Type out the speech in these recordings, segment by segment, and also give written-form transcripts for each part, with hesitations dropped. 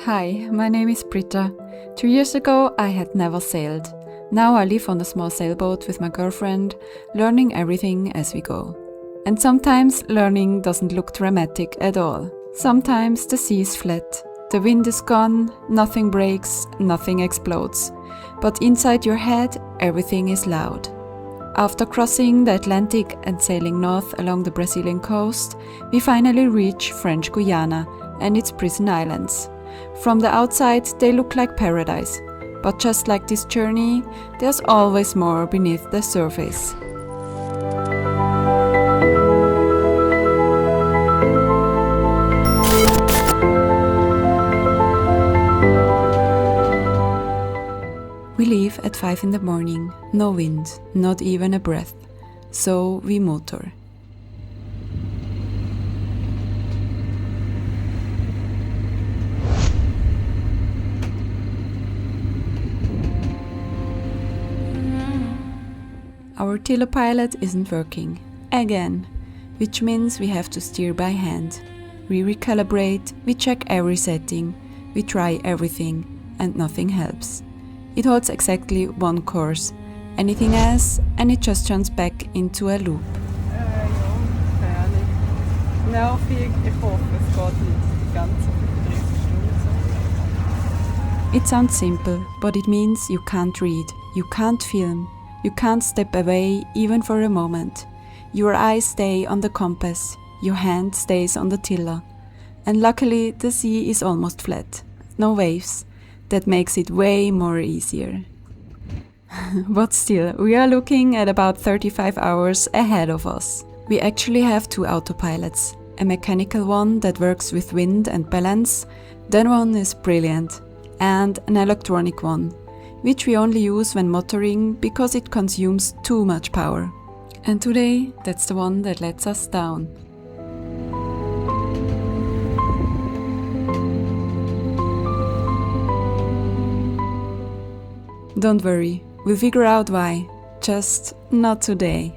Hi, my name is Britta. 2 years ago, I had never sailed. Now I live on a small sailboat with my girlfriend, learning everything as we go. And sometimes learning doesn't look dramatic at all. Sometimes the sea is flat, the wind is gone, nothing breaks, nothing explodes. But inside your head, everything is loud. After crossing the Atlantic and sailing north along the Brazilian coast, we finally reach French Guiana and its prison islands. From the outside, they look like paradise, but just like this journey, there's always more beneath the surface. We leave at 5 in the morning, no wind, not even a breath, so we motor. Our autopilot isn't working, again, which means we have to steer by hand. We recalibrate, we check every setting, we try everything, and nothing helps. It holds exactly one course, anything else, and it just turns back into a loop. Ja, keine Ahnung. Nervig, ich hoffe, es geht nicht die ganze 35 Stunden. It sounds simple, but it means you can't read, you can't film, you can't step away even for a moment. Your eyes stay on the compass, your hand stays on the tiller. And luckily the sea is almost flat, no waves. That makes it way more easier. But still, we are looking at about 35 hours ahead of us. We actually have 2 autopilots, a mechanical one that works with wind and balance, that one is brilliant, and an electronic one, which we only use when motoring because it consumes too much power. And today, that's the one that lets us down. Don't worry, we'll figure out why, just not today.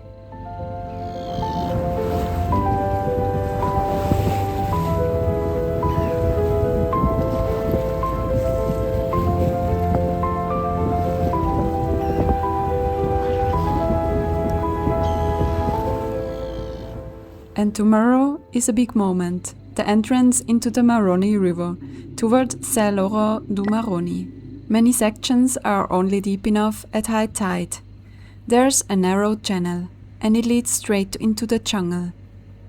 And tomorrow is a big moment, the entrance into the Maroni River, towards Sailboat du Maroni. Many sections are only deep enough at high tide. There's a narrow channel, and it leads straight into the jungle.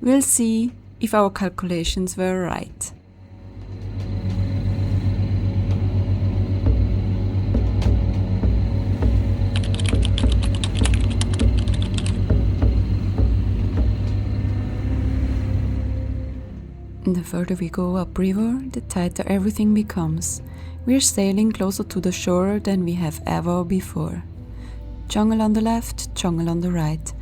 We'll see if our calculations were right. The further we go upriver, the tighter everything becomes. We're sailing closer to the shore than we have ever before. Jungle on the left, jungle on the right.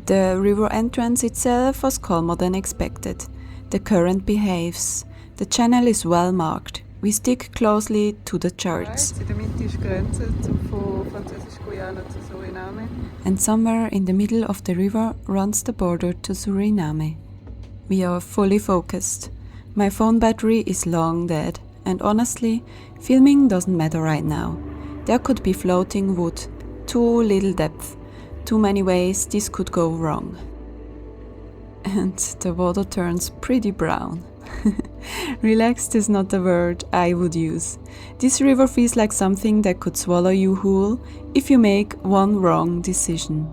The river entrance itself was calmer than expected. The current behaves. The channel is well marked. We stick closely to the charts. In der Mitte ist die Grenze von Französisch-Guayana zu Suriname. And somewhere in the middle of the river runs the border to Suriname. We are fully focused. My phone battery is long dead. And honestly, filming doesn't matter right now. There could be floating wood, too little depth, too many ways this could go wrong. And the water turns pretty brown. Relaxed is not the word I would use. This river feels like something that could swallow you whole if you make one wrong decision.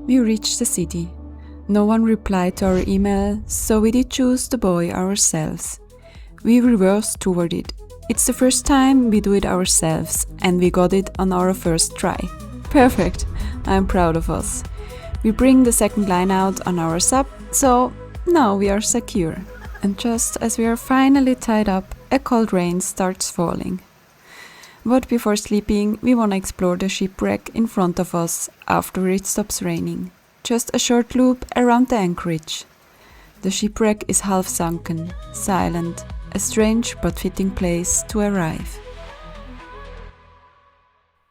We reached the city. No one replied to our email, so we did choose the buoy ourselves. We reversed toward it. It's the first time we do it ourselves, and we got it on our first try. Perfect! I'm proud of us. We bring the second line out on our sub, so now we are secure. And just as we are finally tied up, a cold rain starts falling. But before sleeping, we want to explore the shipwreck in front of us after it stops raining. Just a short loop around the anchorage. The shipwreck is half sunken, silent, a strange but fitting place to arrive.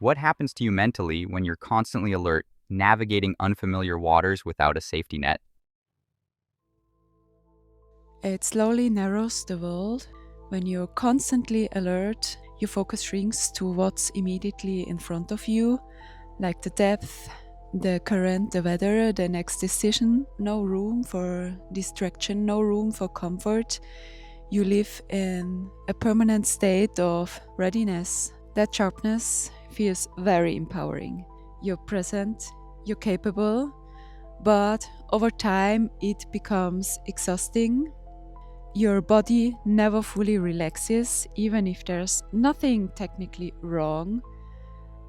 What happens to you mentally when you're constantly alert, navigating unfamiliar waters without a safety net? It slowly narrows the world. When you're constantly alert, your focus shrinks to what's immediately in front of you, like the depth, the current, the weather, the next decision. No room for distraction, no room for comfort. You live in a permanent state of readiness. That sharpness feels very empowering. You're present, you're capable, but over time it becomes exhausting. Your body never fully relaxes, even if there's nothing technically wrong.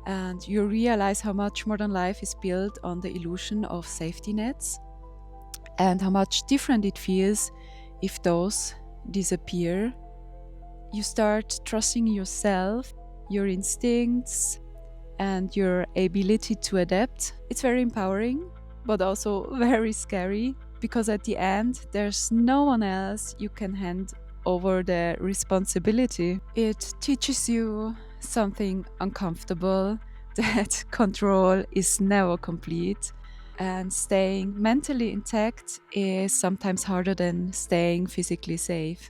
And you realize how much modern life is built on the illusion of safety nets, and how much different it feels if those disappear. You start trusting yourself, your instincts, and your ability to adapt. It's very empowering, but also very scary, because at the end, there's no one else you can hand over the responsibility. It teaches you something uncomfortable, that control is never complete, and staying mentally intact is sometimes harder than staying physically safe.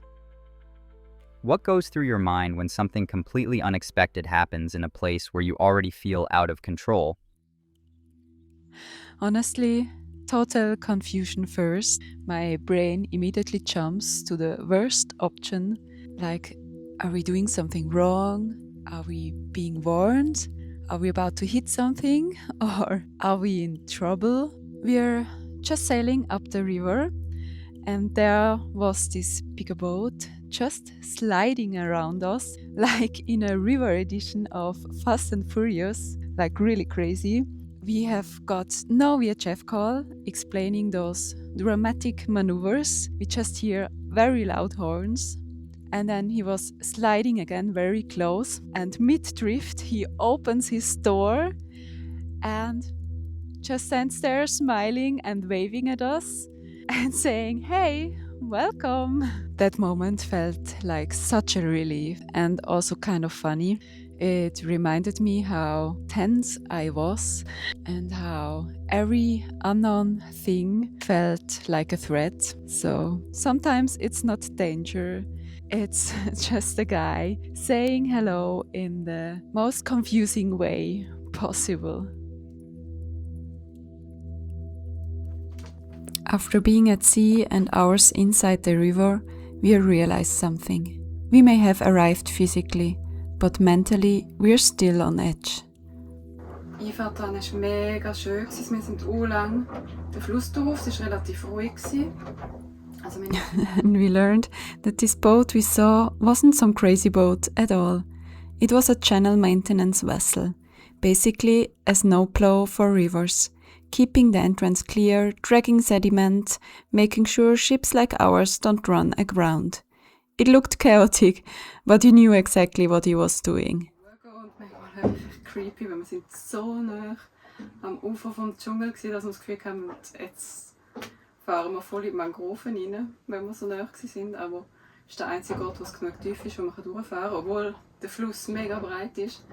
What goes through your mind when something completely unexpected happens in a place where you already feel out of control? Honestly, total confusion first. My brain immediately jumps to the worst option, like, are we doing something wrong? Are we being warned? Are we about to hit something? Or are we in trouble? We're just sailing up the river, and there was this bigger boat just sliding around us, like in a river edition of Fast and Furious, like really crazy. We have got no VHF call explaining those dramatic maneuvers. We just hear very loud horns. And then he was sliding again very close, and mid-drift he opens his door and just stands there smiling and waving at us and saying, "Hey, welcome." That moment felt like such a relief and also kind of funny. It reminded me how tense I was and how every unknown thing felt like a threat. So sometimes it's not danger, it's just a guy saying hello in the most confusing way possible. After being at sea and hours inside the river, we realized something. We may have arrived physically, but mentally we're still on edge. Die Einfahrt war mega schön. Wir sind lang den Fluss durch, es war relativ ruhig. And we learned that this boat we saw wasn't some crazy boat at all. It was a channel maintenance vessel, basically a snowplow for rivers, keeping the entrance clear, dragging sediment, making sure ships like ours don't run aground. It looked chaotic, but he knew exactly what he was doing. Und manchmal einfach creepy, weil wir sind so nah am Ufer vom Dschungel waren, dass wir das Gefühl haben, jetzt fahren wir voll in die Mangroven rein, wenn wir so nah waren. Aber es ist der einzige Ort, wo es genug tief ist, wo man durchfahren kann, obwohl der Fluss mega breit ist.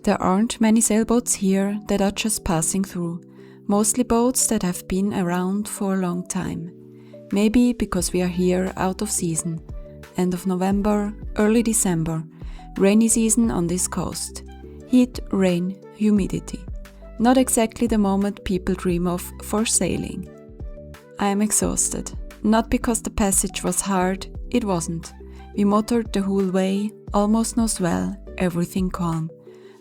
There aren't many sailboats here that are just passing through, mostly boats that have been around for a long time. Maybe because we are here out of season. End of November, early December, rainy season on this coast. Heat, rain, humidity. Not exactly the moment people dream of for sailing. I am exhausted. Not because the passage was hard, it wasn't. We motored the whole way, almost no swell, everything calm.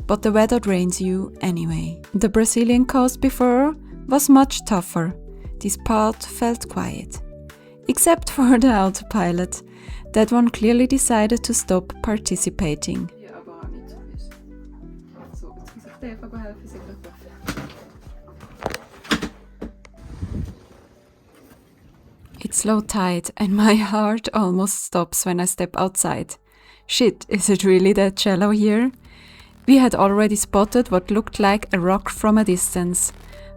But the weather drains you anyway. The Brazilian coast before was much tougher. This part felt quiet. Except for the autopilot. That one clearly decided to stop participating. Ja, aber auch nicht so fest. So, jetzt muss ich dir einfach helfen, sie gleich dürfen. It's low tide and my heart almost stops when I step outside. Shit, is it really that shallow here? We had already spotted what looked like a rock from a distance,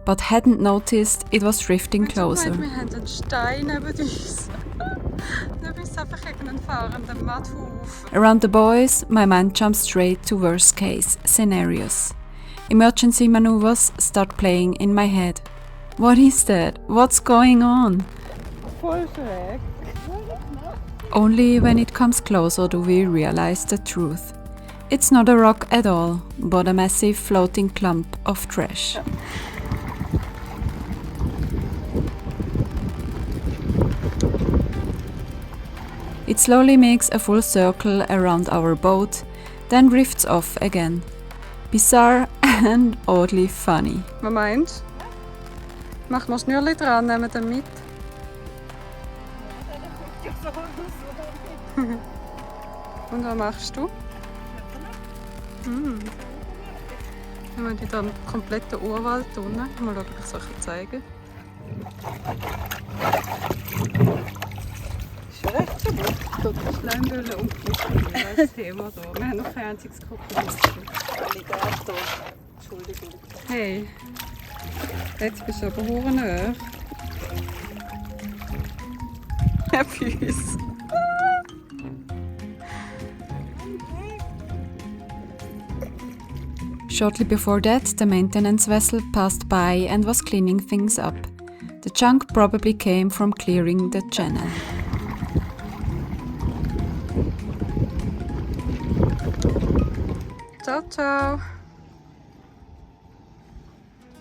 but hadn't noticed it was drifting closer. Wir haben einen Stein neben uns. Neben uns einfach irgendeinen fahrenden Matthaufen. Around the boys, my mind jumps straight to worst case scenarios. Emergency maneuvers start playing in my head. What is that? What's going on? voll schräg. Only when it comes closer do we realize the truth. It's not a rock at all, but a massive floating clump of trash. It slowly makes a full circle around our boat, then drifts off again. Bizarre and oddly funny. Was meinst du? Mach mal Schnürli dran, nehmen wir mit. Und was machst du? Wir haben hier einen kompletten Urwald unten. Mal schauen, ob ich es euch zeigen kann. Ist schon recht so gut. Dort ist Schleimböhle umgekippt. Das ist das Thema hier. Wir haben noch kein einziges Krokodil. Alligator. Entschuldigung. Hey, jetzt bist du aber verdammt hoch. Herr Füß. Shortly before that, the maintenance vessel passed by and was cleaning things up. The junk probably came from clearing the channel. Ciao, ciao.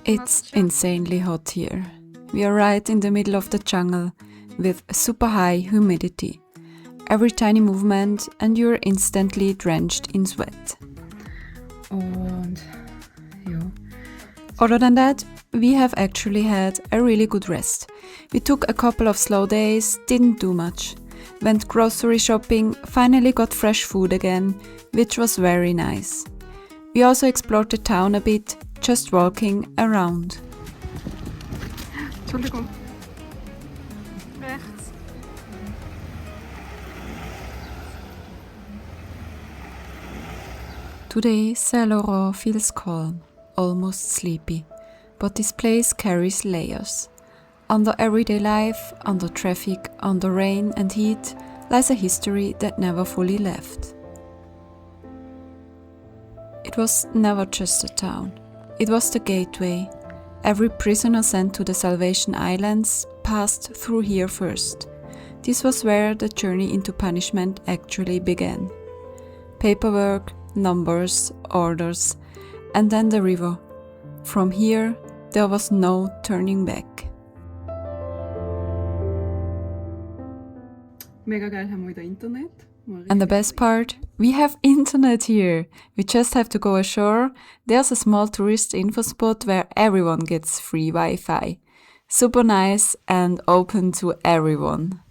It's insanely hot here. We are right in the middle of the jungle with super high humidity. Every tiny movement and you're instantly drenched in sweat. Und ja. Other than that, we have actually had a really good rest. We took a couple of slow days, didn't do much. Went grocery shopping, finally got fresh food again, which was very nice. We also explored the town a bit, just walking around. Entschuldigung. Rechts. Today, Saint-Laurent feels calm, almost sleepy, but this place carries layers. Under everyday life, under traffic, under rain and heat, lies a history that never fully left. It was never just a town. It was the gateway. Every prisoner sent to the Salvation Islands passed through here first. This was where the journey into punishment actually began. Paperwork, numbers, orders, and then the river. From here, there was no turning back. Mega geil, haben wir wieder Internet. And the best part, we have internet here. We just have to go ashore. There's a small tourist info spot where everyone gets free Wi-Fi. Super nice and open to everyone.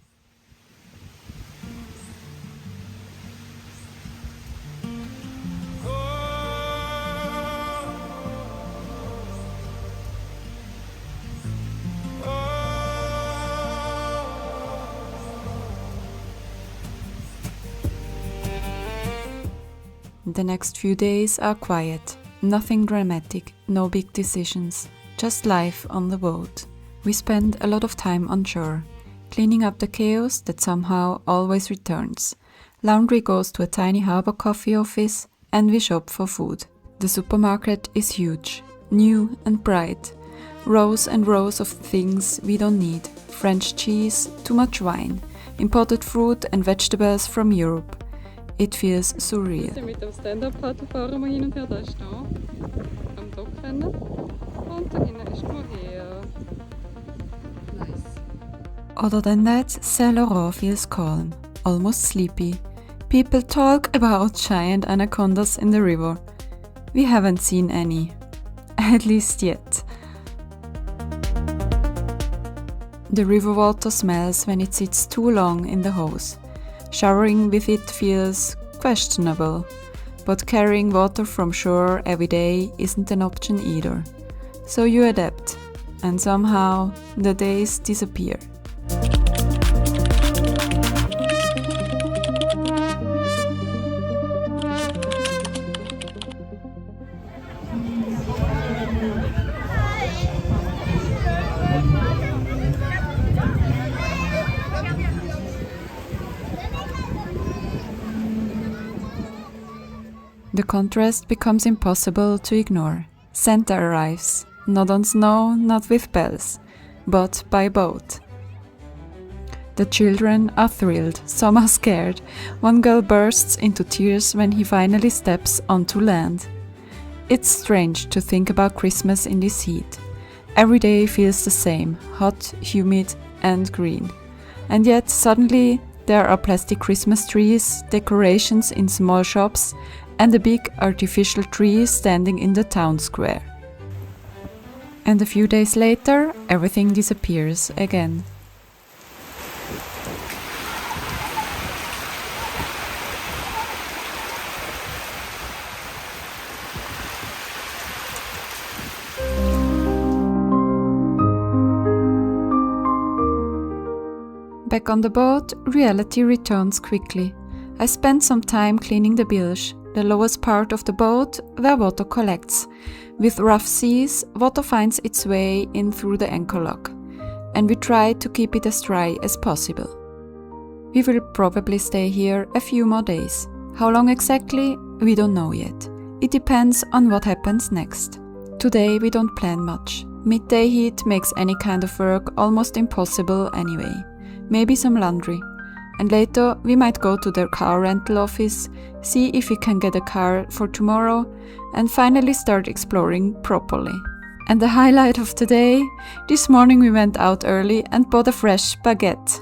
The next few days are quiet, nothing dramatic, no big decisions, just life on the boat. We spend a lot of time on shore, cleaning up the chaos that somehow always returns. Laundry goes to a tiny harbor coffee office and we shop for food. The supermarket is huge, new and bright. Rows and rows of things we don't need. French cheese, too much wine, imported fruit and vegetables from Europe. It feels surreal. Mit dem Stand-Up-Paddle fahren wir hin und her, da ist da am Dock rennen. Und da hinten ist Moher. Nice. Other than that, Saint-Laurent feels calm, almost sleepy. People talk about giant anacondas in the river. We haven't seen any. At least yet. The river water smells when it sits too long in the hose. Showering with it feels questionable, but carrying water from shore every day isn't an option either. So you adapt, and somehow the days disappear. The contrast becomes impossible to ignore. Santa arrives, not on snow, not with bells, but by boat. The children are thrilled, some are scared. One girl bursts into tears when he finally steps onto land. It's strange to think about Christmas in this heat. Every day feels the same, hot, humid and green. And yet suddenly there are plastic Christmas trees, decorations in small shops and a big artificial tree standing in the town square. And a few days later, everything disappears again. Back on the boat, reality returns quickly. I spent some time cleaning the bilge, the lowest part of the boat where water collects. With rough seas, water finds its way in through the anchor lock, and we try to keep it as dry as possible. We will probably stay here a few more days. How long exactly? We don't know yet. It depends on what happens next. Today we don't plan much. Midday heat makes any kind of work almost impossible anyway. Maybe some laundry. And later we might go to the car rental office, see if we can get a car for tomorrow, and finally start exploring properly. And the highlight of the day? This morning we went out early and bought a fresh baguette.